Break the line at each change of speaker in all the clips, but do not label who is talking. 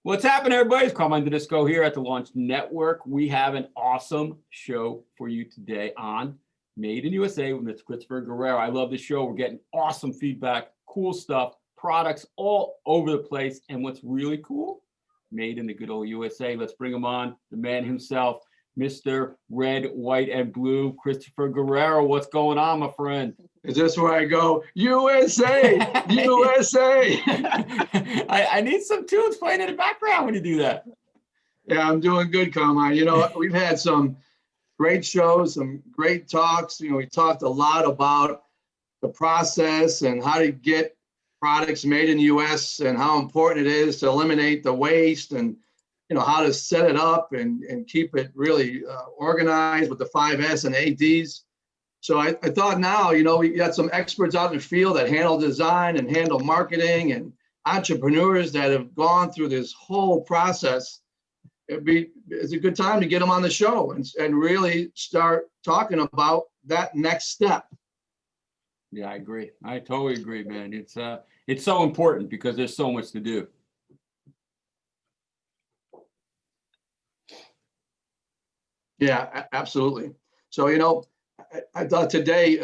What's happening, everybody? It's Carmine Disco here at the Launch Network. We have an awesome show for you today on Made in USA with Mr. Christopher Guerrero. I love the show. We're getting awesome feedback, cool stuff, products all over the place. And what's really cool, made in the good old USA. Let's bring him on, the man himself, Mr. Red, White, and Blue, Christopher Guerrero. What's going on, my friend?
Is this where I go? USA, USA.
I need some tunes playing in the background when you do that.
Yeah, I'm doing good, Carmine. You know, we've had some great shows, some great talks. You know, we talked a lot about the process and how to get products made in the U.S. and how important it is to eliminate the waste and, you know, how to set it up and keep it really organized with the 5S and ADs. So I thought now, you know, we got some experts out in the field that handle design and handle marketing and entrepreneurs that have gone through this whole process. It's a good time to get them on the show and really start talking about that next step.
Yeah, I agree. I totally agree, man. It's so important because there's so much to do.
Yeah, absolutely. So, you know, I thought today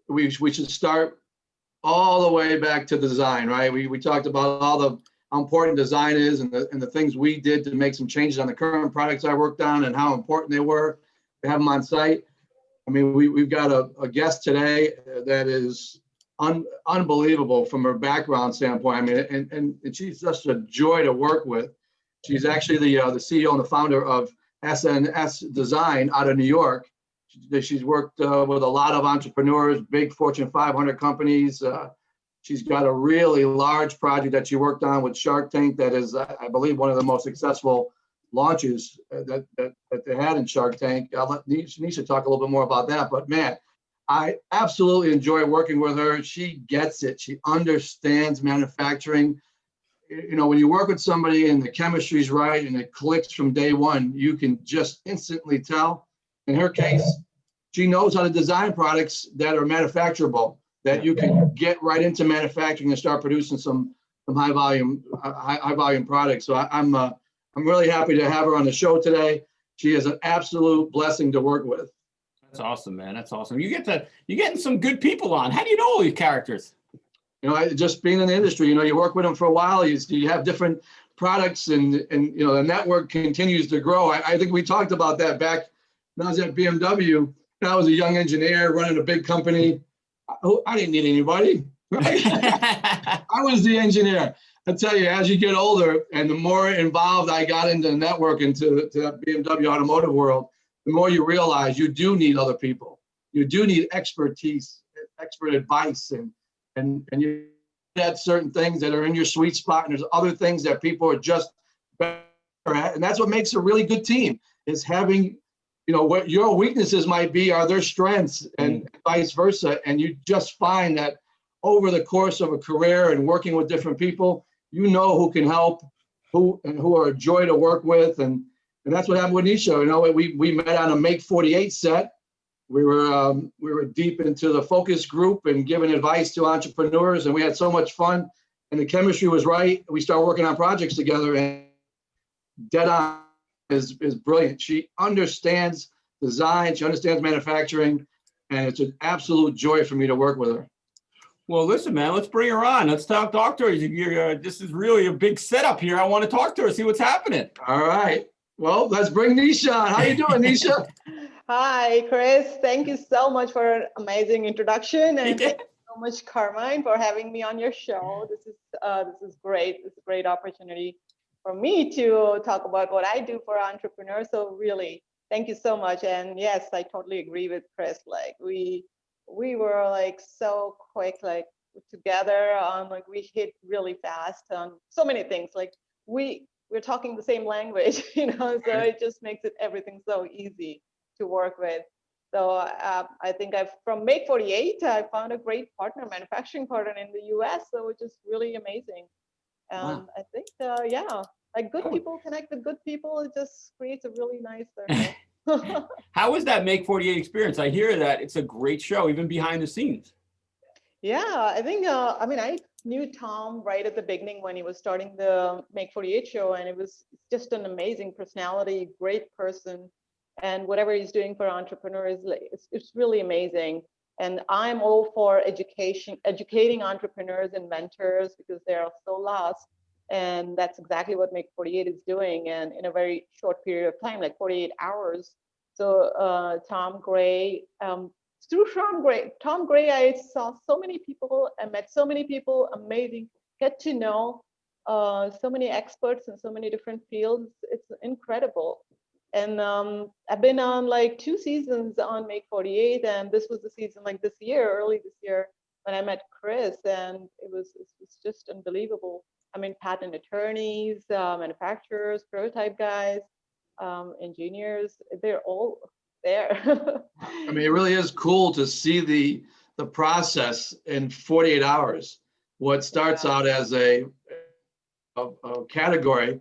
we should start all the way back to design, right? We talked about how important design is and the things we did to make some changes on the current products I worked on and how important they were to have them on site. I mean, we've got a guest today that is unbelievable from her background standpoint. I mean, and she's just a joy to work with. She's actually the CEO and the founder of SnS Design out of New York. She's worked with a lot of entrepreneurs, big Fortune 500 companies. She's got a really large project that she worked on with Shark Tank that is, I believe, one of the most successful launches that they had in Shark Tank. I'll let Nisha talk a little bit more about that. But man, I absolutely enjoy working with her. She gets it. She understands manufacturing. You know, when you work with somebody and the chemistry's right and it clicks from day one, you can just instantly tell. In her case, she knows how to design products that are manufacturable, that you can get right into manufacturing and start producing some high volume products. So I'm really happy to have her on the show today. She is an absolute blessing to work with.
That's awesome, man. That's awesome. You're getting some good people on. How do you know all these characters?
You know, just being in the industry, you know, you work with them for a while, you have different products and you know, the network continues to grow. I think we talked about that back when I was at BMW. I was a young engineer running a big company. I didn't need anybody. Right? I was the engineer. I tell you, as you get older and the more involved I got into the network, into that BMW automotive world, the more you realize you do need other people. You do need expertise, expert advice, and you add certain things that are in your sweet spot, and there's other things that people are just better at. And that's what makes a really good team, is having, you know, what your weaknesses might be are their strengths and vice versa. And you just find that over the course of a career and working with different people, you know who can help, who are a joy to work with. And that's what happened with Nisha. You know, we met on a Make 48 set. We were deep into the focus group and giving advice to entrepreneurs, and we had so much fun, and the chemistry was right. We started working on projects together, and dead on is brilliant. She understands design, she understands manufacturing, and it's an absolute joy for me to work with her.
Well, listen, man, let's bring her on. Let's talk to her. This is really a big setup here. I want to talk to her, see what's happening.
All right. Well, let's bring Nisha on. How you doing, Nisha?
Hi, Chris. Thank you so much for an amazing introduction, and thank you so much, Carmine, for having me on your show. This is great. It's a great opportunity for me to talk about what I do for entrepreneurs. So really, thank you so much. And yes, I totally agree with Chris. Like we were like so quick, like together on, like we hit really fast on so many things. Like we're talking the same language, you know, so it just makes everything so easy to work with. So I think from Make 48, I found a great manufacturing partner in the US. So which is really amazing.
Wow.
I think, yeah, like good people connect with good people. It just creates a really nice circle.
How was that Make 48 experience? I hear that it's a great show, even behind the scenes.
Yeah, I think, I mean, I knew Tom right at the beginning when he was starting the Make 48 show, and it was just an amazing personality, great person, and whatever he's doing for entrepreneurs, it's really amazing. And I'm all for educating entrepreneurs, inventors, because they are so lost. And that's exactly what Make 48 is doing, and in a very short period of time, like 48 hours. So Tom Gray, through Tom Gray, I saw so many people, I met so many people, amazing, get to know so many experts in so many different fields. It's incredible. And I've been on like 2 seasons on Make 48, and this was the season like this year, early this year, when I met Chris, and it was just unbelievable. I mean, patent attorneys, manufacturers, prototype guys, engineers, they're all there.
I mean, it really is cool to see the process in 48 hours. What starts out as a category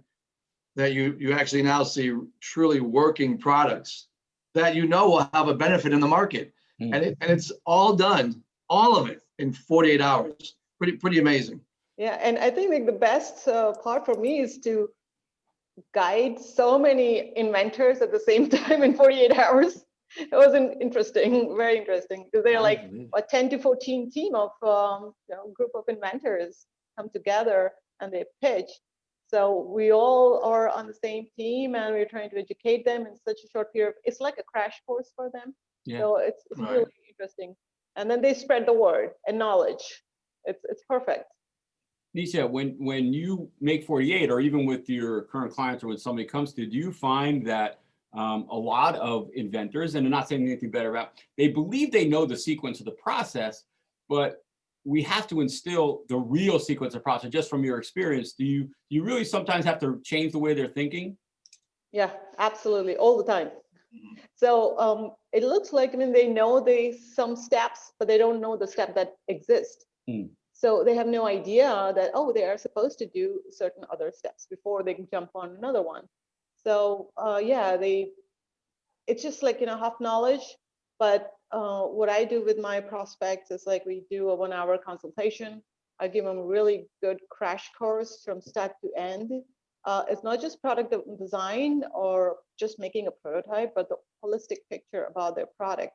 that you actually now see truly working products that you know will have a benefit in the market. And it's all done, all of it in 48 hours. Pretty amazing.
Yeah, and I think like the best part for me is to guide so many inventors at the same time in 48 hours. It was interesting, very interesting, because they're like a 10 to 14 team of group of inventors come together and they pitch. So we all are on the same team, and we're trying to educate them in such a short period. It's like a crash course for them. Yeah. So it's right. Really interesting. And then they spread the word and knowledge. It's perfect.
Nisha, when you make 48, or even with your current clients, or when somebody comes to, do you find that a lot of inventors, and they're not saying anything better about, they believe they know the sequence of the process, but we have to instill the real sequence of process just from your experience. Do you really sometimes have to change the way they're thinking?
Yeah, absolutely, all the time. So it looks like, I mean, they know some steps, but they don't know the step that exists. So they have no idea that, oh, they are supposed to do certain other steps before they can jump on another one. So yeah, it's just like, half knowledge. But what I do with my prospects is like, we do a 1-hour consultation. I give them a really good crash course from start to end. It's not just product design or just making a prototype, but the holistic picture about their product,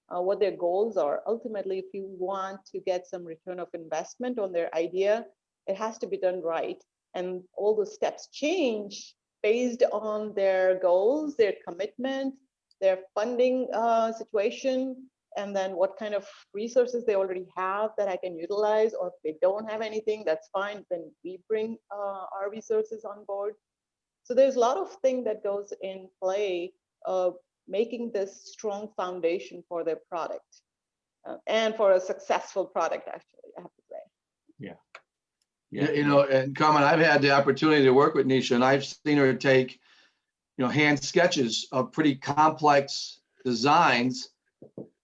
what their goals are. Ultimately, if you want to get some return of investment on their idea, it has to be done right. And all the steps change based on their goals, their commitment, their funding situation, and then what kind of resources they already have that I can utilize, or if they don't have anything, that's fine. Then we bring our resources on board. So there's a lot of things that goes in play of making this strong foundation for their product and for a successful product, actually, I have to say.
Yeah. Yeah. And Carmen, I've had the opportunity to work with Nisha, and I've seen her take, hand sketches of pretty complex designs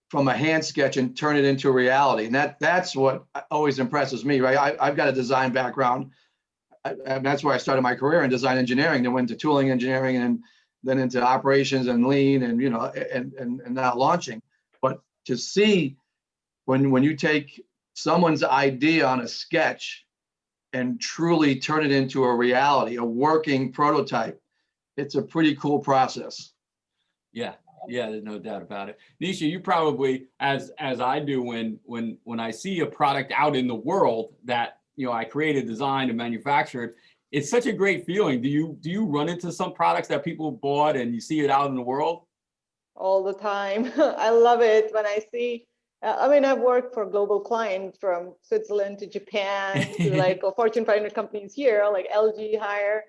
from a hand sketch and turn it into a reality. And that's what always impresses me, right? I've got a design background. And that's where I started my career in design engineering, then went to tooling engineering, and then into operations and lean, and and now launching. But to see when you take someone's idea on a sketch and truly turn it into a reality, a working prototype, it's a pretty cool process.
Yeah, there's no doubt about it. Nisha, you probably, as I do, when I see a product out in the world that I created, designed, and manufactured, it's such a great feeling. Do you run into some products that people bought and you see it out in the world?
All the time. I love it when I see. I've worked for global clients from Switzerland to Japan to like Fortune 500 companies here, like LG, Haier.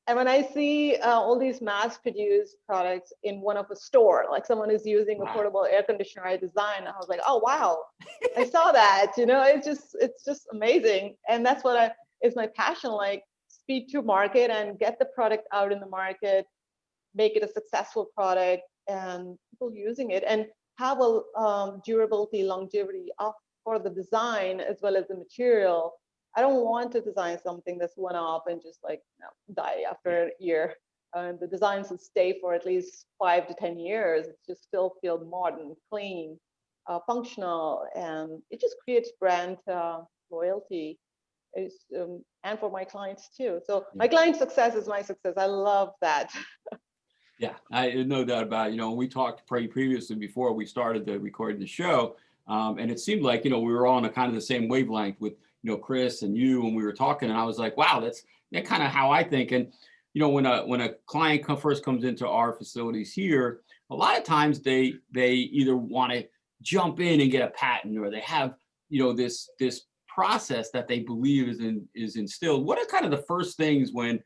And when I see all these mass-produced products in one of a store, like someone is using a portable air conditioner I designed, I was like, oh wow, I saw that. It's just amazing, and that's what is my passion. Like, speed to market and get the product out in the market, make it a successful product, and people using it, and have a durability, longevity for the design as well as the material. I don't want to design something that's one-off and just like die after a year. The designs will stay for at least 5 to 10 years. It just still feel modern, clean, functional, and it just creates brand loyalty. and for my clients too. So my client success is my success. I love that.
Yeah, I no doubt about it. You know, we talked previously before we started the recording the show, and it seemed like, you know, we were all on a kind of the same wavelength with, you know, Chris and you when we were talking, and I was like, wow, that's kind of how I think. And you know, when a client first comes into our facilities here, a lot of times they either want to jump in and get a patent, or they have, you know, this process that they believe is instilled. What are kind of the first things when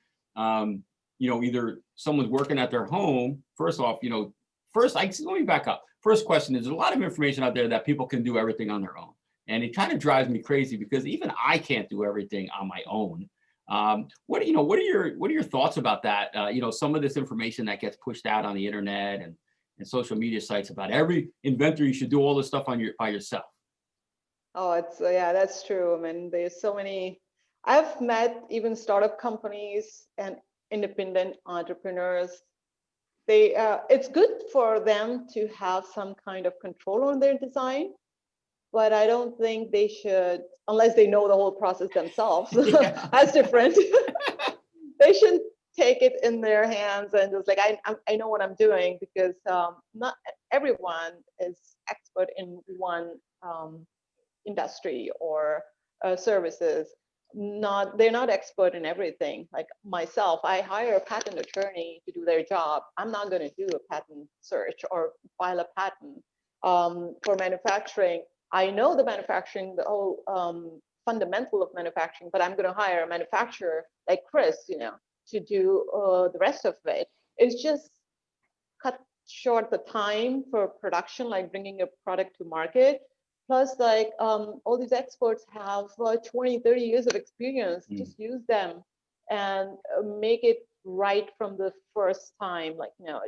you know, either someone's working at their home? First off, you know, let me back up. First question is, there's a lot of information out there that people can do everything on their own. And it kind of drives me crazy because even I can't do everything on my own. What are your thoughts about that? You know, some of this information that gets pushed out on the internet and social media sites about every inventor, you should do all this stuff by yourself.
Oh, yeah, that's true. I mean, there's so many. I've met even startup companies and independent entrepreneurs. It's good for them to have some kind of control on their design, but I don't think they should, unless they know the whole process themselves.
Yeah.
That's different. They shouldn't take it in their hands and just like, I know what I'm doing, because not everyone is expert in one industry or services. They're not expert in everything. Like myself, I hire a patent attorney to do their job. I'm not going to do a patent search or file a patent. For manufacturing, I know the manufacturing, the whole fundamental of manufacturing, but I'm going to hire a manufacturer like Chris, you know, to do the rest of it. It's just cut short the time for production, like bringing a product to market. Plus, like all these experts have 20, 30 years of experience. Just use them and make it right from the first time. Like, you know,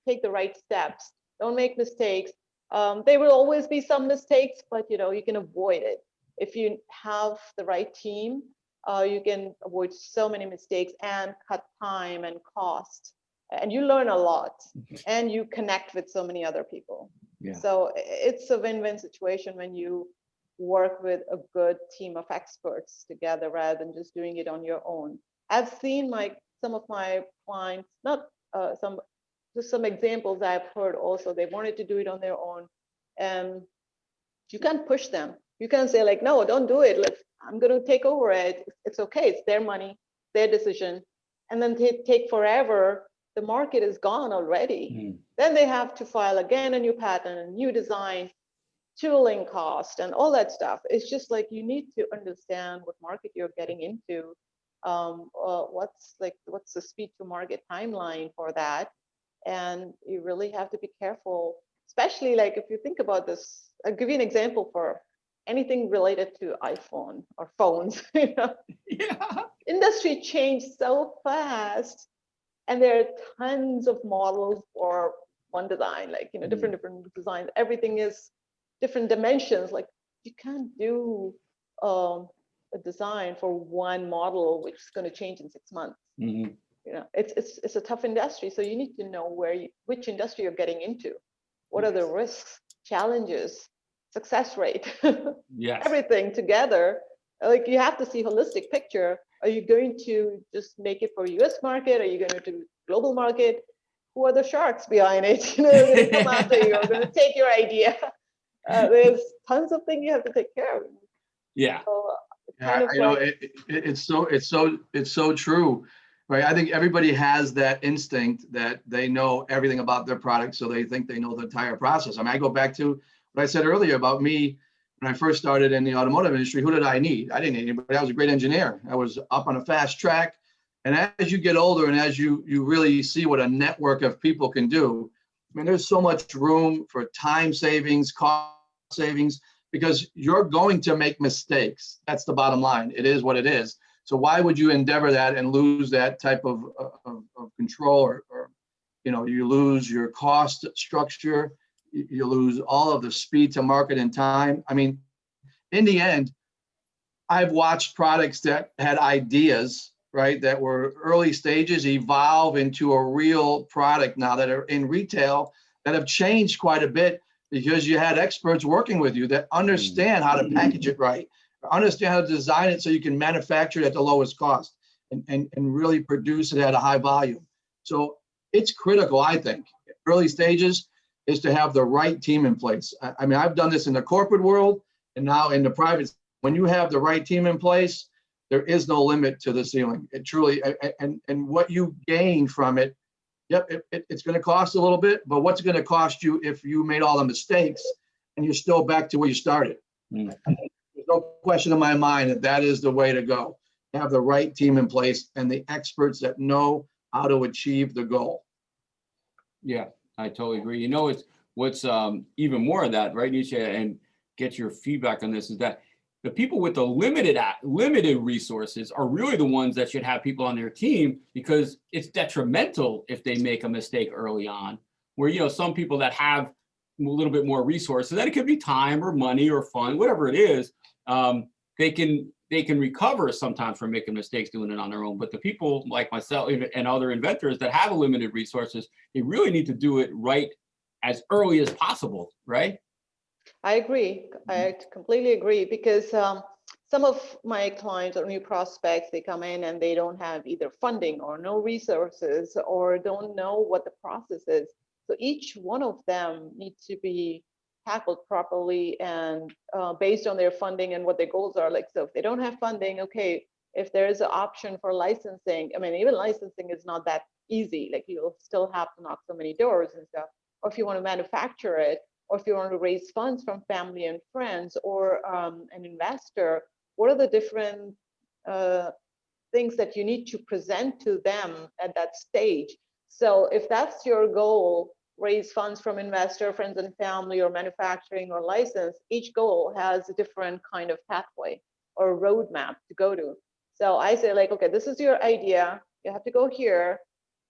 take the right steps. Don't make mistakes. There will always be some mistakes, but you know, you can avoid it. If you have the right team, you can avoid so many mistakes and cut time and cost. And you learn a lot, and you connect with so many other people.
Yeah.
So it's a win-win situation when you work with a good team of experts together rather than just doing it on your own. I've seen some of my clients, not just some examples I've heard also, they wanted to do it on their own, and you can't push them. You can't say like, no, don't do it. I'm going to take over it. It's okay. It's their money, their decision. And then take forever. The market is gone already. Then they have to file again a new patent, a new design, tooling cost, and all that stuff. It's just like you need to understand what market you're getting into. What's the speed to market timeline for that, and you really have to be careful. Especially like if you think about this, I'll give you an example for anything related to iPhone or phones. You know?
Yeah.
Industry changed so fast. And there are tons of models for one design, like, you know, different designs. Everything is different dimensions. Like you can't do a design for one model, which is going to change in 6 months. You know, it's a tough industry. So you need to know which industry you're getting into. What are the risks, challenges, success rate, everything together. Like you have to see holistic picture. Are you going to just make it for US market? Are you going to do global market? Who are the sharks behind it? You know, they're going to come after you, or going to take your idea. There's tons of things you have to take care of.
Yeah.
So,
it's so true, right? I think everybody has that instinct that they know everything about their product, so they think they know the entire process. I mean, I go back to what I said earlier about me. When I first started in the automotive industry, who did I need? I didn't need anybody. I was a great engineer. I was up on a fast track. And as you get older and as you really see what a network of people can do, I mean, there's so much room for time savings, cost savings, because you're going to make mistakes. That's the bottom line. It is what it is. So why would you endeavor that and lose that type of control, or you know, you lose your cost structure, you lose all of the speed to market and time. I mean, in the end, I've watched products that had ideas, right, that were early stages evolve into a real product now that are in retail that have changed quite a bit because you had experts working with you that understand how to package it right, understand how to design it so you can manufacture it at the lowest cost and really produce it at a high volume. So it's critical, I think, early stages is to have the right team in place. I mean, I've done this in the corporate world and now in the private. When you have the right team in place, there is no limit to the ceiling. It truly, and what you gain from it, yep, it's going to cost a little bit, but what's it going to cost you if you made all the mistakes and you're still back to where you started?
Mm.
There's no question in my mind that that is the way to go. Have the right team in place and the experts that know how to achieve the goal.
Yeah, I totally agree. You know, it's what's even more of that, right, Nisha, and get your feedback on this, is that the people with the limited resources are really the ones that should have people on their team, because it's detrimental if they make a mistake early on, where, you know, some people that have a little bit more resources, that it could be time or money or fun, whatever it is, they can recover sometimes from making mistakes doing it on their own. But the people like myself and other inventors that have limited resources, they really need to do it right as early as possible, right?
I agree. I completely agree, because some of my clients or new prospects, they come in and they don't have either funding or no resources or don't know what the process is. So each one of them needs to be tackled properly and based on their funding and what their goals are. Like, so if they don't have funding, okay, if there is an option for licensing, I mean, even licensing is not that easy. Like, you'll still have to knock so many doors and stuff. Or if you want to manufacture it, or if you want to raise funds from family and friends or an investor, what are the different things that you need to present to them at that stage? So if that's your goal, raise funds from investor, friends and family, or manufacturing or license, each goal has a different kind of pathway or roadmap to go to. So I say, like, okay, this is your idea. You have to go here.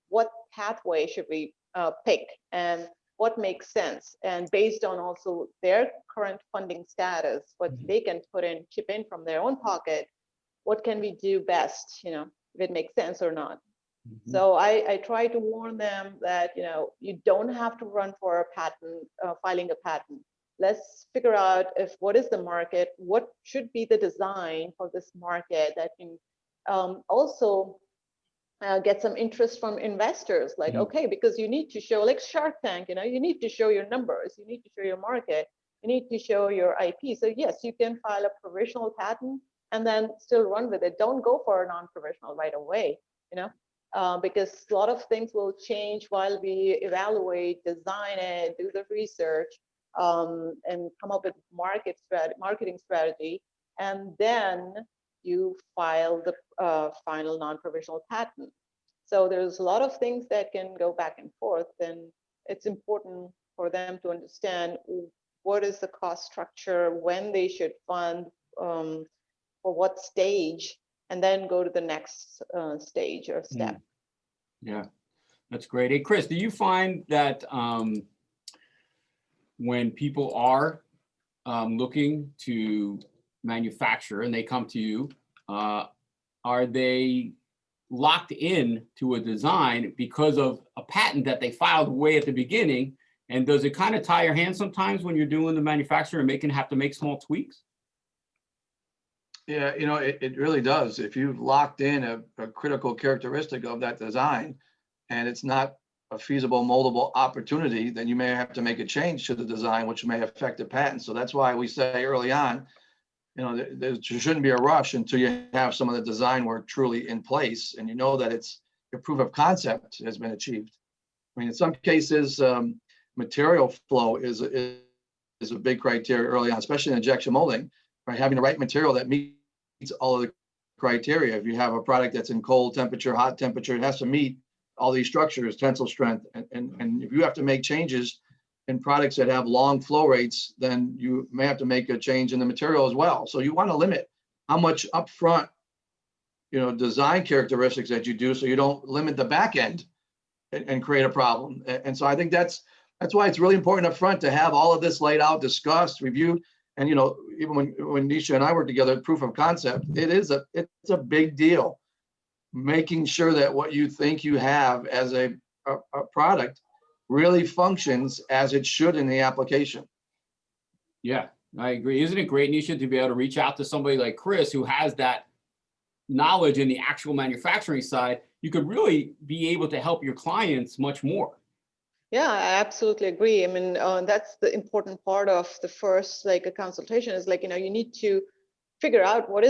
What pathway should we pick? And what makes sense? And based on also their current funding status, what they can chip in from their own pocket, what can we do best, you know, if it makes sense or not. Mm-hmm. So I try to warn them that, you know, you don't have to run for a patent, filing a patent. Let's figure out what is the market, what should be the design for this market that can also get some interest from investors. Like, okay, because you need to show, like Shark Tank, you know, you need to show your numbers, you need to show your market, you need to show your IP. So yes, you can file a provisional patent and then still run with it. Don't go for a non-provisional right away, you know, because a lot of things will change while we evaluate, design it, do the research, and come up with marketing strategy, and then you file the final non-provisional patent. So there's a lot of things that can go back and forth, and it's important for them to understand what is the cost structure, when they should fund, for what stage, and then go to the next stage or step.
Yeah, that's great. Hey, Chris, do you find that when people are looking to manufacture and they come to you, are they locked in to a design because of a patent that they filed way at the beginning? And does it kind of tie your hands sometimes when you're doing the manufacturing and have to make small tweaks?
Yeah, you know, it really does. If you've locked in a critical characteristic of that design and it's not a feasible moldable opportunity, then you may have to make a change to the design, which may affect the patent. So that's why we say early on, you know, there shouldn't be a rush until you have some of the design work truly in place and you know that your proof of concept has been achieved. I mean, in some cases, material flow is a big criteria early on, especially in injection molding, right? Having the right material that meets all of the criteria. If you have a product that's in cold temperature, hot temperature, it has to meet all these structures, tensile strength. And if you have to make changes in products that have long flow rates, then you may have to make a change in the material as well. So you want to limit how much upfront, you know, design characteristics that you do, so you don't limit the back end and create a problem. And so I think that's why it's really important up front to have all of this laid out, discussed, reviewed. And, you know, even when Nisha and I work together, proof of concept, it's a big deal. Making sure that what you think you have as a product really functions as it should in the application.
Yeah, I agree. Isn't it great, Nisha, to be able to reach out to somebody like Chris who has that knowledge in the actual manufacturing side? You could really be able to help your clients much more.
Yeah, I absolutely agree. I mean, that's the important part of the first like a consultation is like, you need to figure out what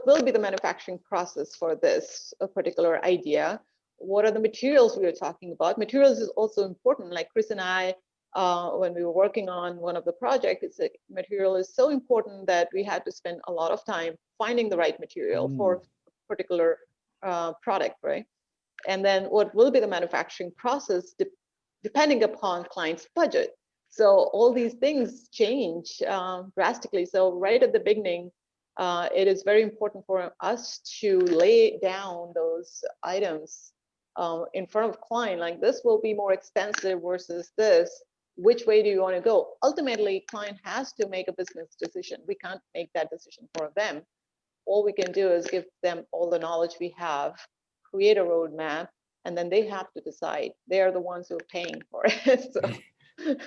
will be the manufacturing process for this particular idea. What are the materials we are talking about? Materials is also important. Like Chris and I, when we were working on one of the projects, it's like material is so important that we had to spend a lot of time finding the right material for a particular product, right? And then what will be the manufacturing process depending upon client's budget. So all these things change drastically. So right at the beginning, it is very important for us to lay down those items in front of client, like this will be more expensive versus this. Which way do you want to go? Ultimately, client has to make a business decision. We can't make that decision for them. All we can do is give them all the knowledge we have, create a roadmap, and then they have to decide. They are the ones who are paying for it. So.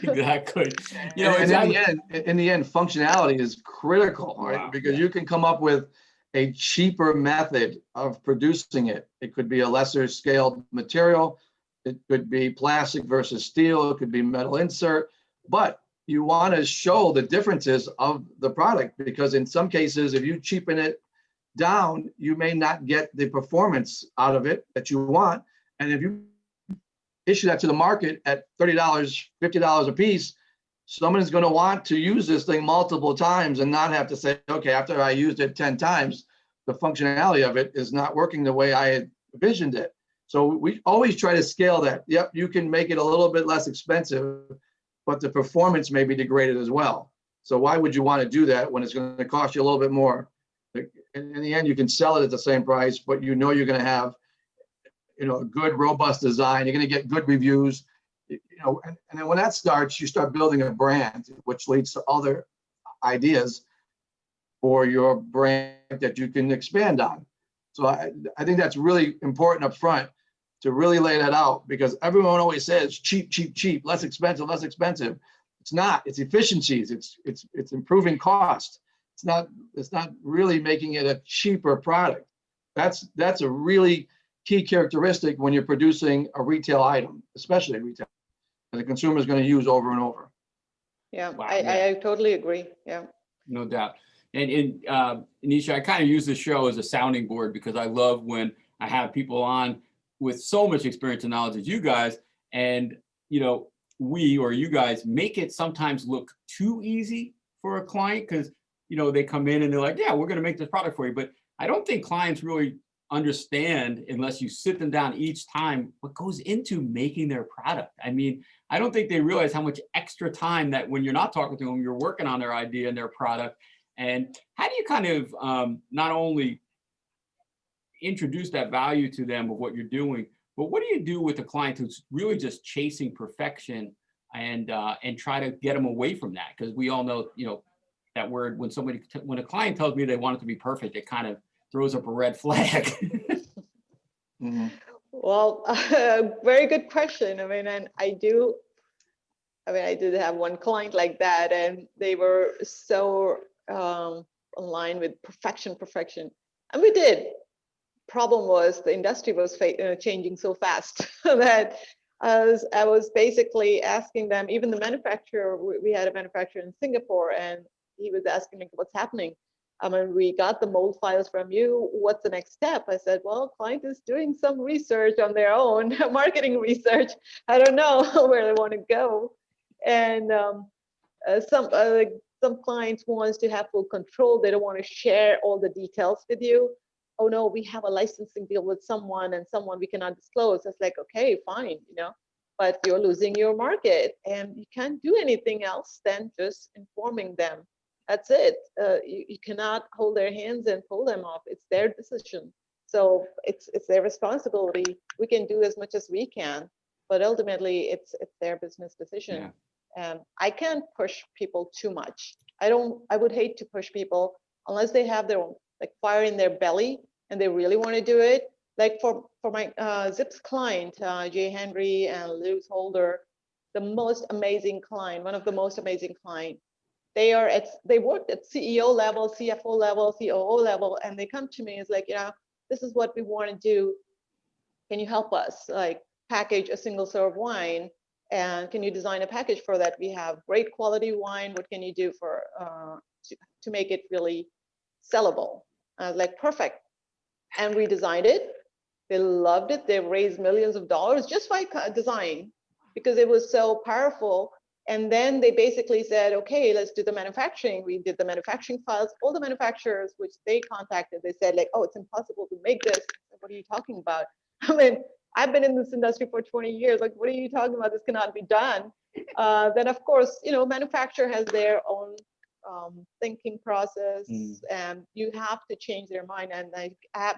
Exactly.
And in the end, functionality is critical, right?
Wow,
Because you can come up with a cheaper method of producing it. It could be a lesser scaled material. It could be plastic versus steel. It could be metal insert. But you want to show the differences of the product, because in some cases, if you cheapen it down, you may not get the performance out of it that you want. And if you issue that to the market at $30, $50 a piece, someone is going to want to use this thing multiple times and not have to say, okay, after I used it 10 times, the functionality of it is not working the way I had envisioned it. So we always try to scale that. Yep, you can make it a little bit less expensive, but the performance may be degraded as well. So why would you want to do that when it's going to cost you a little bit more? In the end, you can sell it at the same price, but you're going to have a good, robust design. You're going to get good reviews, and then when that starts, you start building a brand, which leads to other ideas for your brand that you can expand on. So I think that's really important up front to really lay that out, because everyone always says cheap, cheap, cheap, less expensive, less expensive. It's not. It's efficiencies. It's improving cost. It's not really making it a cheaper product. That's a really key characteristic when you're producing a retail item, especially retail, that the consumer is going to use over and over.
Yeah,
Wow,
I totally agree. Yeah.
No doubt. And Nisha, I kind of use this show as a sounding board, because I love when I have people on with so much experience and knowledge as you guys, and we or you guys make it sometimes look too easy for a client, because they come in and they're like, yeah, we're going to make this product for you. But I don't think clients really understand, unless you sit them down each time, what goes into making their product. I mean, I don't think they realize how much extra time that when you're not talking to them, you're working on their idea and their product. And how do you kind of not only introduce that value to them of what you're doing, but what do you do with a client who's really just chasing perfection and try to get them away from that? Because we all know, that word, when a client tells me they want it to be perfect, it kind of throws up a red flag.
Mm-hmm.
Well, very good question. I did have one client like that, and they were so aligned with perfection. And we did. Problem was the industry was changing so fast that I was basically asking them, even the manufacturer, we had a manufacturer in Singapore, and he was asking me, what's happening? We got the mold files from you. What's the next step? I said, well, client is doing some research on their own, marketing research. I don't know where they want to go. And some clients wants to have full control. They don't want to share all the details with you. Oh no, we have a licensing deal with someone, and someone we cannot disclose. It's like, okay, fine, but you're losing your market, and you can't do anything else than just informing them. That's it. You cannot hold their hands and pull them off. It's their decision. So it's their responsibility. We can do as much as we can, but ultimately it's their business decision. Yeah. I can't push people too much. I would hate to push people unless they have their own fire in their belly and they really want to do it. Like for my Zipz client, Jay Henry and Lewis Holder, the most amazing client, one of the most amazing clients. they worked at CEO level, CFO level, COO level, and they come to me, it's like, this is what we want to do. Can you help us like package a single serve wine? And can you design a package for that? We have great quality wine. What can you do for to make it really sellable? I was like, perfect. And we designed it. They loved it. They raised millions of dollars just by design because it was so powerful. And then they basically said, okay, let's do the manufacturing. We did the manufacturing files. All the manufacturers which they contacted, they said like, oh, it's impossible to make this. What are you talking about? I mean, I've been in this industry for 20 years. Like, what are you talking about? This cannot be done. Then, of course, manufacturer has their own thinking process, and you have to change their mind. And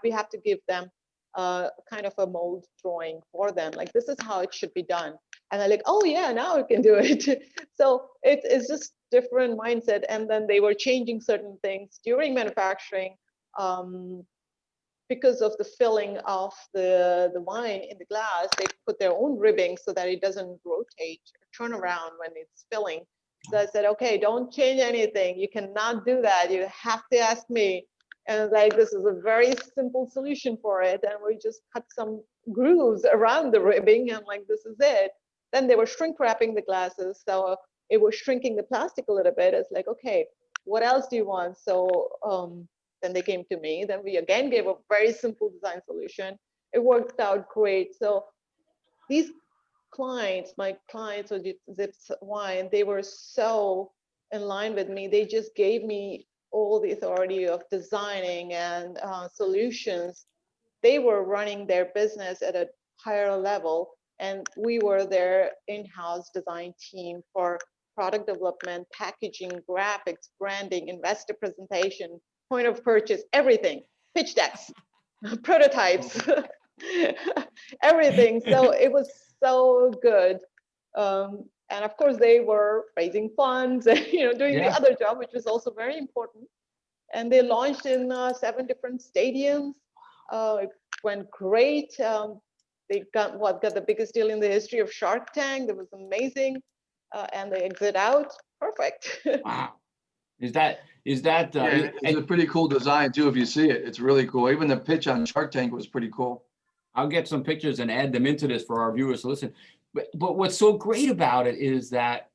we have to give them kind of a mold drawing for them. Like, this is how it should be done. And they're like, oh yeah, now we can do it. So it's just different mindset. And then they were changing certain things during manufacturing because of the filling of the wine in the glass. They put their own ribbing so that it doesn't rotate or turn around when it's filling. So I said, okay, don't change anything. You cannot do that. You have to ask me. And like, this is a very simple solution for it. And we just cut some grooves around the ribbing and like, this is it. Then they were shrink wrapping the glasses. So it was shrinking the plastic a little bit. It's like, okay, what else do you want? So then they came to me. Then we again gave a very simple design solution. It worked out great. So these clients, my clients with Zipz Wine, they were so in line with me. They just gave me all the authority of designing and solutions. They were running their business at a higher level. And we were their in-house design team for product development, packaging, graphics, branding, investor presentation, point of purchase, everything, pitch decks, prototypes, everything. So it was so good. And of course, they were raising funds and doing the other job, which was also very important. And they launched in 7 different stadiums. It went great. They got the biggest deal in the history of Shark Tank. That was amazing, and they exit out. Perfect.
Wow, is that?
It's a pretty cool design too. If you see it, it's really cool. Even the pitch on Shark Tank was pretty cool.
I'll get some pictures and add them into this for our viewers to listen. But what's so great about it is that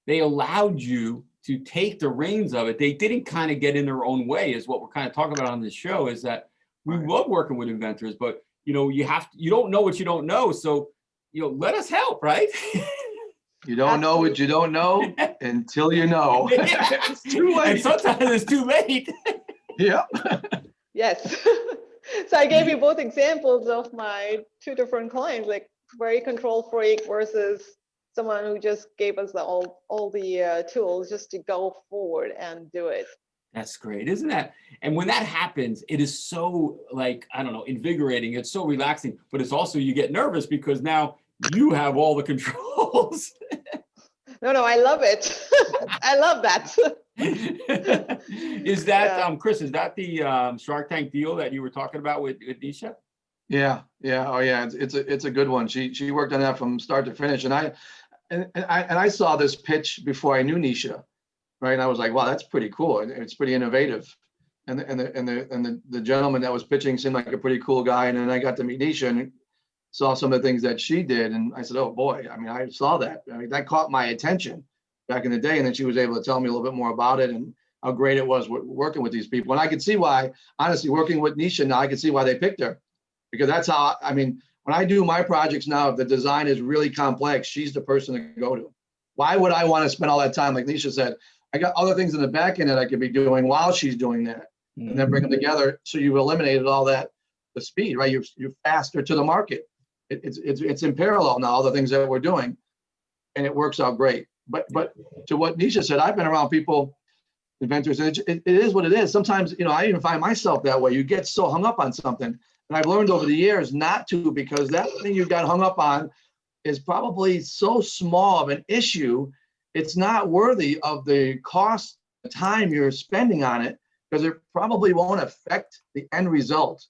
they allowed you to take the reins of it. They didn't kind of get in their own way, is what we're kind of talking about on this show. Is that we love working with inventors, but you don't know what you don't know. So, let us help, right?
You don't know what you don't know until you know.
It's too late. And sometimes it's too late.
Yeah.
Yes. So I gave you both examples of my 2 different clients, like very control freak versus someone who just gave us all the tools just to go forward and do it.
That's great, isn't that? And when that happens, it is so invigorating. It's so relaxing, but it's also, you get nervous because now you have all the controls.
No, I love it. I love that.
Is that, Chris, is that the Shark Tank deal that you were talking about with Nisha?
Yeah. Oh yeah, it's a good one. She worked on that from start to finish. And I saw this pitch before I knew Nisha. Right, and I was like, wow, that's pretty cool. It's pretty innovative. And the gentleman that was pitching seemed like a pretty cool guy. And then I got to meet Nisha and saw some of the things that she did. And I said, oh boy, I saw that. That caught my attention back in the day. And then she was able to tell me a little bit more about it and how great it was working with these people. And I could see why, honestly, working with Nisha now, I could see why they picked her. Because that's how, when I do my projects now, if the design is really complex, she's the person to go to. Why would I want to spend all that time, like Nisha said, I got other things in the back end that I could be doing while she's doing that, and then bring them together. So you've eliminated all that, the speed, right? You're faster to the market. It's in parallel now, all the things that we're doing, and it works out great. But to what Nisha said, I've been around people, inventors, and it is what it is. Sometimes, I even find myself that way. You get so hung up on something, and I've learned over the years not to, because that thing you got hung up on is probably so small of an issue. It's not worthy of the cost, the time you're spending on it, because it probably won't affect the end result.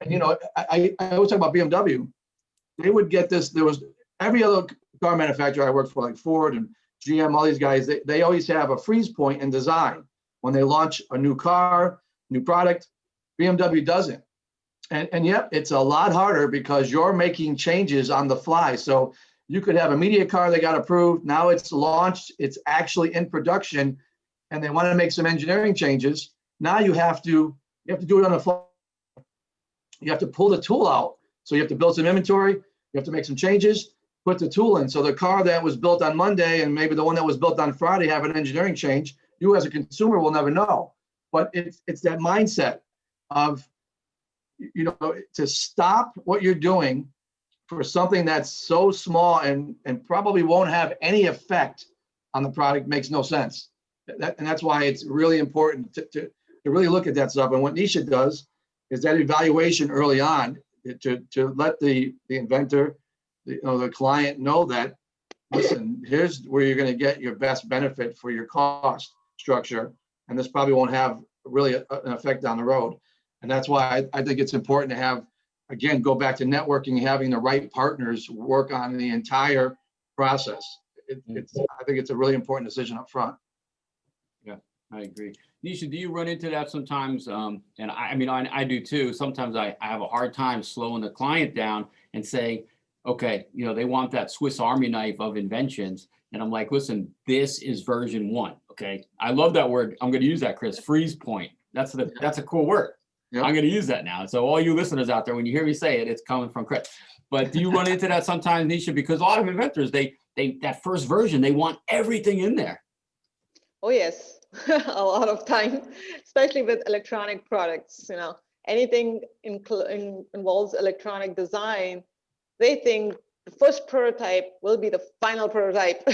And I always talk about BMW. They would get this. There was every other car manufacturer I worked for, like Ford and GM, all these guys, they always have a freeze point in design. When they launch a new car, new product, BMW doesn't. And yep, it's a lot harder because you're making changes on the fly. So you could have a media car that got approved. Now it's launched, it's actually in production, and they want to make some engineering changes. Now you have to do it on the fly. You have to pull the tool out. So you have to build some inventory, you have to make some changes, put the tool in. So the car that was built on Monday and maybe the one that was built on Friday have an engineering change. You as a consumer will never know. But it's that mindset of, you know, to stop what you're doing for something that's so small and probably won't have any effect on the product makes no sense. And that's why it's really important to really look at that stuff. And what Nisha does is that evaluation early on to let the inventor, the client know that, listen, here's where you're going to get your best benefit for your cost structure. And this probably won't have really an effect down the road. And that's why I think it's important to have, again, go back to networking, having the right partners work on the entire process. I think it's a really important decision up front.
Yeah, I agree. Nisha, do you run into that sometimes? And I mean, I do too. Sometimes I have a hard time slowing the client down and saying, okay, you know, they want that Swiss Army knife of inventions. And I'm like, listen, this is version 1. Okay. I love that word. I'm going to use that, Chris. Freeze point. That's a cool word. Yep. I'm going to use that now. So all you listeners out there, when you hear me say it, it's coming from Chris. But do you run into that sometimes, Nisha? Because a lot of inventors, they that first version, they want everything in there.
Oh yes, a lot of time, especially with electronic products. You know, anything involves electronic design, they think the first prototype will be the final prototype.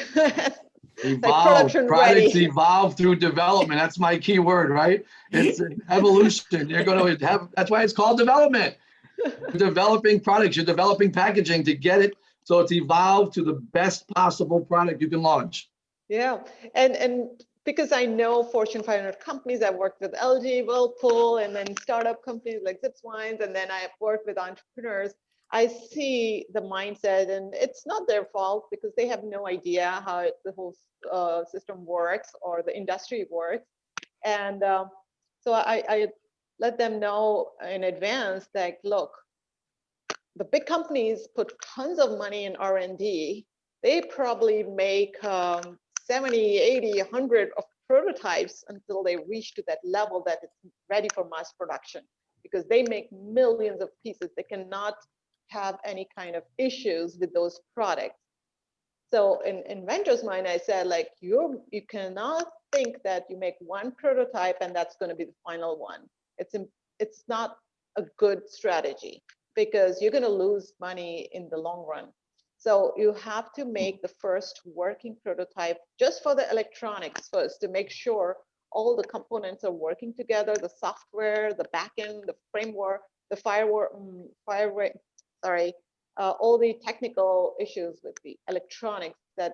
Evolve. Like products evolve through development. That's my key word, right? It's an evolution. You're going to have, that's why it's called development. You're developing products, you're developing packaging to get it so it's evolved to the best possible product you can launch.
Yeah, and because I know Fortune 500 companies, I've worked with LG, Whirlpool, and then startup companies like Zipz, and then I've worked with entrepreneurs. I see the mindset, and it's not their fault because they have no idea how the whole system works or the industry works. And so I let them know in advance that, look, the big companies put tons of money in R&D. They probably make 70, 80, 100 of prototypes until they reach to that level that it's ready for mass production, because they make millions of pieces. They cannot have any kind of issues with those products. So in Inventors' mind, I said, like, you cannot think that you make one prototype and that's going to be the final one. It's not a good strategy because you're going to lose money in the long run. So you have to make the first working prototype just for the electronics first to make sure all the components are working together, the software, the backend, the framework, the all the technical issues with the electronics, that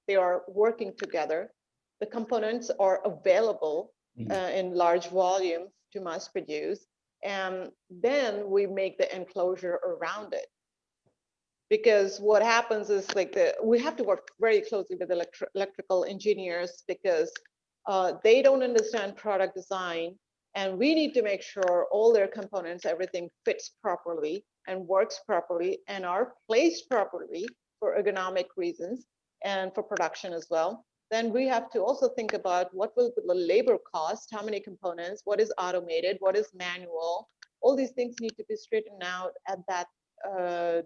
they are working together. The components are available in large volumes to mass produce. And then we make the enclosure around it. Because what happens is, like, we have to work very closely with electrical engineers because they don't understand product design, and we need to make sure all their components, everything fits properly and works properly and are placed properly for ergonomic reasons and for production as well. Then we have to also think about what will be the labor cost, how many components, what is automated, what is manual. All these things need to be straightened out at that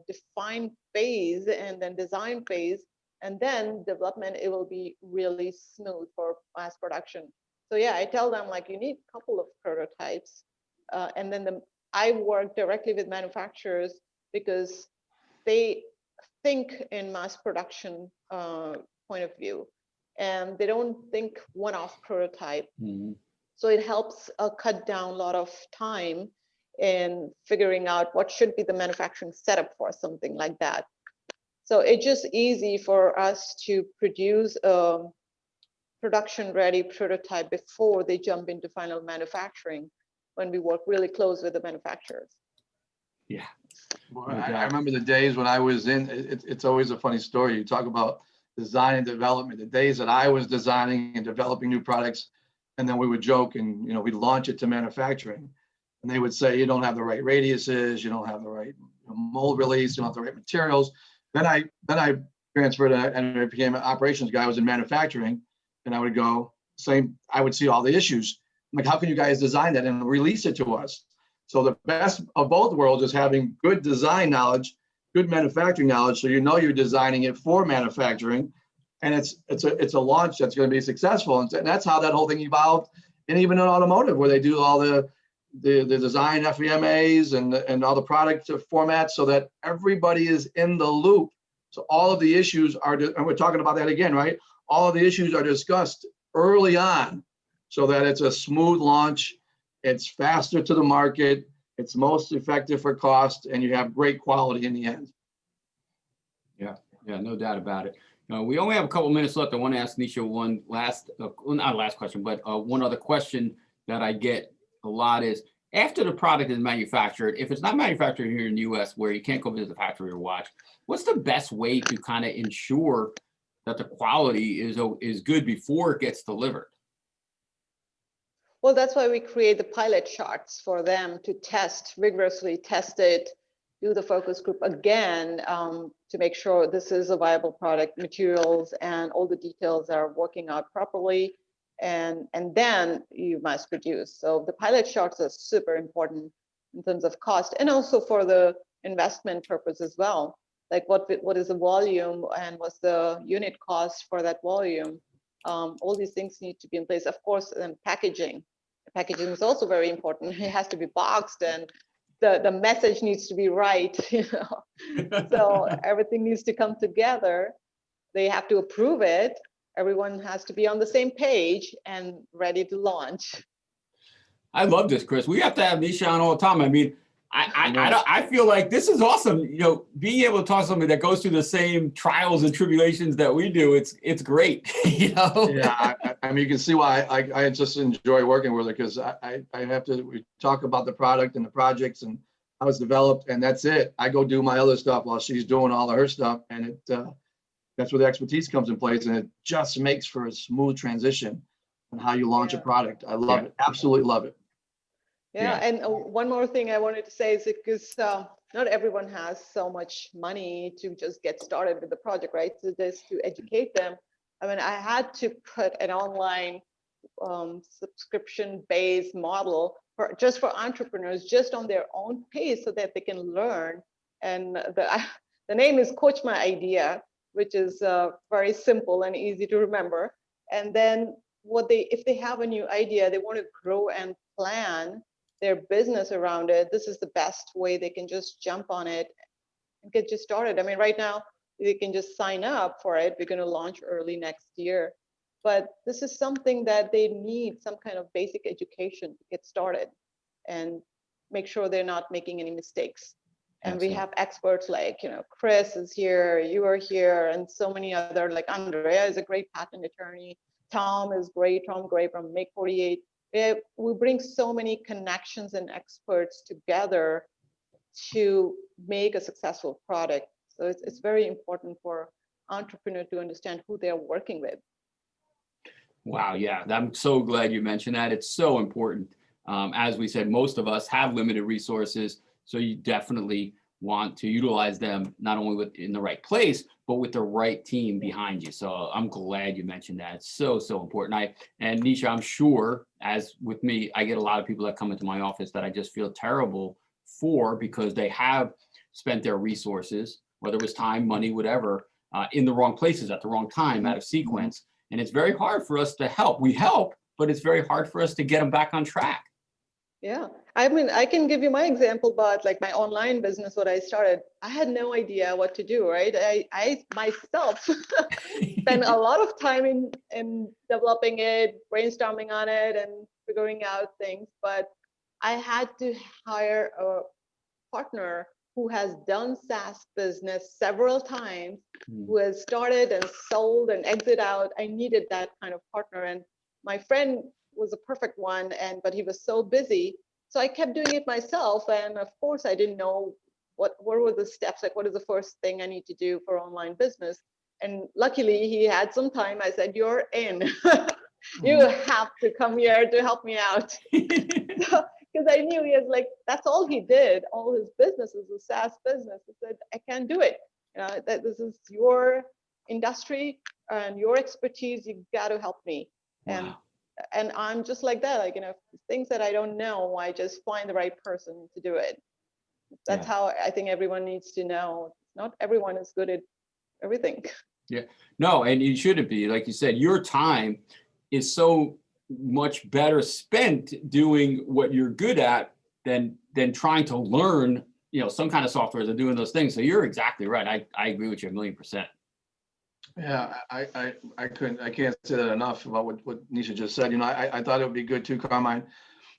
defined phase and then design phase, and then development, it will be really smooth for mass production. So yeah, I tell them, like, you need a couple of prototypes, and then I work directly with manufacturers because they think in mass production point of view, and they don't think one-off prototype. So it helps cut down a lot of time in figuring out what should be the manufacturing setup for something like that. So it's just easy for us to produce a production-ready prototype before they jump into final manufacturing when we work really close with the manufacturers.
Yeah.
Well, I remember the days when I was in, it's always a funny story. You talk about design and development, the days that I was designing and developing new products, and then we would joke and, we'd launch it to manufacturing. And they would say, you don't have the right radiuses, you don't have the right mold release, you don't have the right materials. Then I transferred and I became an operations guy. I was in manufacturing, and I would go, I would see all the issues. I'm like, how can you guys design that and release it to us? So the best of both worlds is having good design knowledge, good manufacturing knowledge, so you're designing it for manufacturing, and it's a launch that's going to be successful. And that's how that whole thing evolved, and even in automotive, where they do all the design FEMAs and all the product formats, so that everybody is in the loop. So all of the issues are, and we're talking about that again, right? All of the issues are discussed early on, so that it's a smooth launch, it's faster to the market, it's most effective for cost, and you have great quality in the end.
Yeah, no doubt about it. We only have a couple minutes left. I want to ask Nisha one last, not last question, but one other question that I get a lot is, after the product is manufactured, if it's not manufactured here in the US, where you can't go visit the factory or watch, what's the best way to kind of ensure that the quality is good before it gets delivered?
Well, that's why we create the pilot charts for them to vigorously test it, do the focus group again to make sure this is a viable product, materials, and all the details are working out properly. And then you must produce. So the pilot charts are super important in terms of cost, and also for the investment purpose as well. Like what is the volume and what's the unit cost for that volume? All these things need to be in place. Of course, and packaging. Packaging is also very important. It has to be boxed, and the message needs to be right. So everything needs to come together. They have to approve it. Everyone has to be on the same page and ready to launch.
I love this, Chris. We have to have Nisha on all the time. I mean, I feel like this is awesome. Being able to talk to somebody that goes through the same trials and tribulations that we do, it's great. Yeah,
I mean, you can see why I just enjoy working with her, because we talk about the product and the projects and how it's developed, and that's it. I go do my other stuff while she's doing all of her stuff, and that's where the expertise comes in place, and it just makes for a smooth transition on how you launch a product. I love it. Absolutely love it.
Yeah, and one more thing I wanted to say is because not everyone has so much money to just get started with the project, right? So just to educate them, I mean, I had to put an online subscription-based model for entrepreneurs, just on their own pace, so that they can learn. And the name is Coach My Idea, which is very simple and easy to remember. And then if they have a new idea, they want to grow and plan their business around it, this is the best way they can just jump on it and get just started. I mean, right now they can just sign up for it. We're going to launch early next year, but this is something that they need some kind of basic education to get started and make sure they're not making any mistakes. And we have experts like, Chris is here, you are here, and so many other, like Andrea is a great patent attorney. Tom is great, Tom Gray from Make 48. We bring so many connections and experts together to make a successful product. So it's very important for entrepreneurs to understand who they're working with.
Wow, yeah, I'm so glad you mentioned that. It's so important. As we said, most of us have limited resources, so you definitely want to utilize them not only in the right place, but with the right team behind you. So I'm glad you mentioned that. It's so important. And Nisha, I'm sure, as with me, I get a lot of people that come into my office that I just feel terrible for, because they have spent their resources, whether it was time, money, whatever, in the wrong places at the wrong time, out of sequence. And it's very hard for us to help. We help, but it's very hard for us to get them back on track.
Yeah, I mean, I can give you my example, but like my online business, what I started, I had no idea what to do, right? I myself spent a lot of time in developing it, brainstorming on it, and figuring out things. But I had to hire a partner who has done SaaS business several times, who has started and sold and exit out. I needed that kind of partner, and my friend was a perfect one, but he was so busy. So I kept doing it myself. And of course, I didn't know what were the steps, like what is the first thing I need to do for online business. And luckily he had some time. I said, "You're in. You have to come here to help me out." Because I knew he was like, that's all he did. All his business is a SaaS business. He said, "I can't do it. That this is your industry and your expertise. You got to help me."
Wow.
And I'm just like that. Like, things that I don't know, I just find the right person to do it. That's how I think everyone needs to know. Not everyone is good at everything.
Yeah, no, and you shouldn't be. Like you said, your time is so much better spent doing what you're good at than trying to learn, some kind of software than doing those things. So you're exactly right. I agree with you 1,000,000%.
Yeah, I can't say that enough about what Nisha just said. I thought it would be good too, Carmine,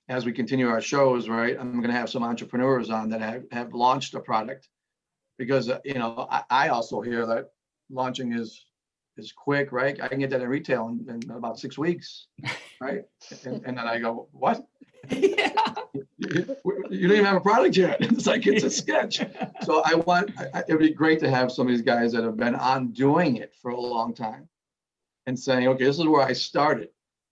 as we continue our shows, right? I'm going to have some entrepreneurs on that have launched a product, because I also hear that launching is quick, right? I can get that in retail in about 6 weeks, right? And then I go, what?
Yeah.
You don't even have a product yet. It's like, it's a sketch. So it'd be great to have some of these guys that have been on doing it for a long time and saying, okay, this is where I started,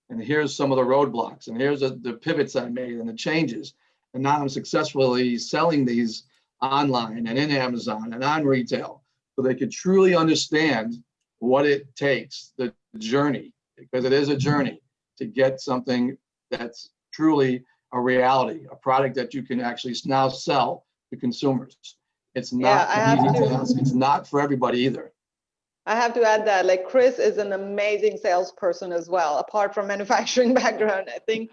and here's some of the roadblocks, and here's the pivots I made and the changes. And now I'm successfully selling these online and in Amazon and on retail, so they could truly understand what it takes, the journey, because it is a journey to get something that's truly a reality, a product that you can actually now sell to consumers. It's not easy to ask. It's not for everybody either.
I have to add that, like, Chris is an amazing salesperson as well. Apart from manufacturing background, I think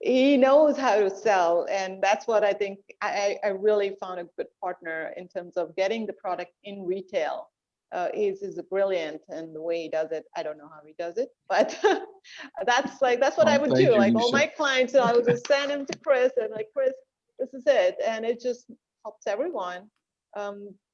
he knows how to sell, and that's what I think I really found a good partner in terms of getting the product in retail. He's brilliant, and the way he does it, I don't know how he does it, but that's what I would do. Like, all my clients, I would just send them to Chris and like, Chris, this is it, and it just helps everyone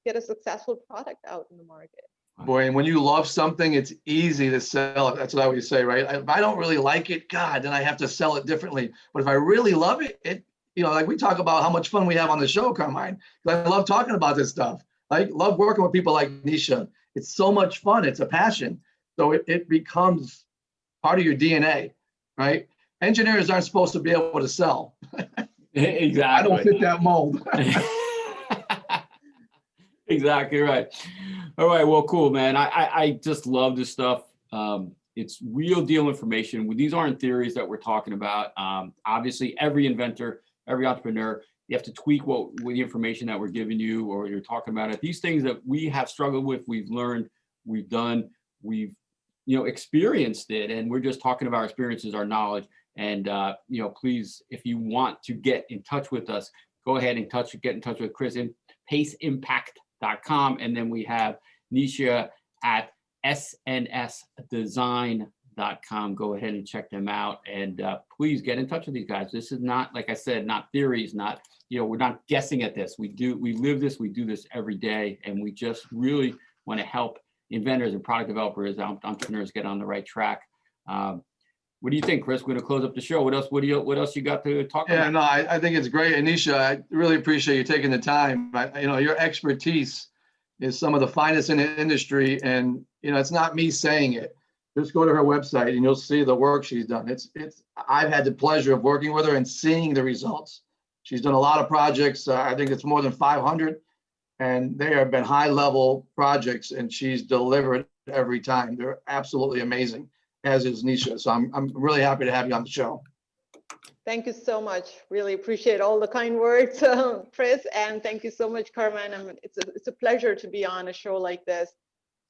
get a successful product out in the market.
Boy, and when you love something, it's easy to sell it. That's what I always say, right? If I don't really like it, God, then I have to sell it differently. But if I really love it, like we talk about how much fun we have on the show, Carmine. I love talking about this stuff. I love working with people like Nisha. It's so much fun. It's a passion. So it becomes part of your DNA, right? Engineers aren't supposed to be able to sell.
Exactly.
I don't fit that mold.
Exactly right. All right. Well, cool, man. I just love this stuff. It's real deal information. These aren't theories that we're talking about. Obviously, every inventor, every entrepreneur, you have to tweak with the information that we're giving you or you're talking about it. These things that we have struggled with, we've learned, we've done, we've experienced it, and we're just talking about our experiences, our knowledge. And please, if you want to get in touch with us, go ahead and get in touch with Chris in paceimpact.com, and then we have Nisha at SnS Design.com. Go ahead and check them out, and please get in touch with these guys. This is not, like I said, not theories, not we're not guessing at this. We live this, we do this every day, and we just really want to help inventors and product developers, entrepreneurs get on the right track. What do you think, Chris? We're going to close up the show. What else you got to talk about?
Yeah, no, I think it's great. Anisha, I really appreciate you taking the time. Your expertise is some of the finest in the industry, and it's not me saying it. Just go to her website and you'll see the work she's done. I've had the pleasure of working with her and seeing the results. She's done a lot of projects. I think it's more than 500, and they have been high-level projects, and she's delivered every time. They're absolutely amazing, as is Nisha. So I'm really happy to have you on the show.
Thank you so much. Really appreciate all the kind words, Chris, and thank you so much, Carmine. It's a pleasure to be on a show like this,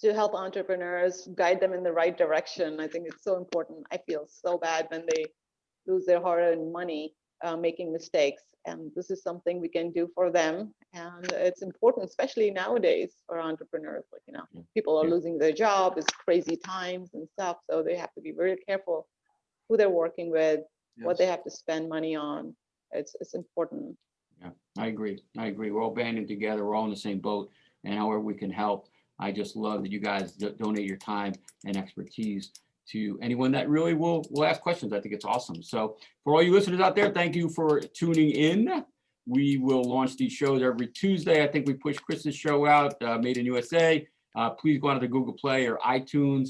to help entrepreneurs, guide them in the right direction. I think it's so important. I feel so bad when they lose their hard-earned money making mistakes, and this is something we can do for them. And it's important, especially nowadays, for entrepreneurs. People are losing their job. It's crazy times and stuff, so they have to be very careful who they're working with, what they have to spend money on. It's important.
Yeah, I agree. We're all banding together. We're all in the same boat, and however we can help. I just love that you guys donate your time and expertise to anyone that really will ask questions. I think it's awesome. So for all you listeners out there, thank you for tuning in. We will launch these shows every Tuesday. I think we push Chris's show out, Made in USA. Please go onto the Google Play or iTunes,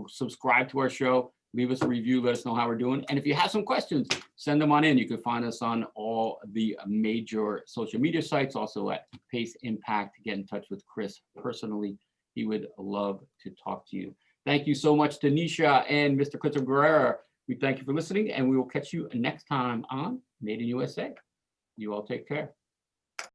subscribe to our show, leave us a review, let us know how we're doing. And if you have some questions, send them on in. You can find us on all the major social media sites, also at Pace Impact. Get in touch with Chris personally. He would love to talk to you. Thank you so much to Nisha and Mr. Christopher Guerrero. We thank you for listening, and we will catch you next time on Made in USA. You all take care.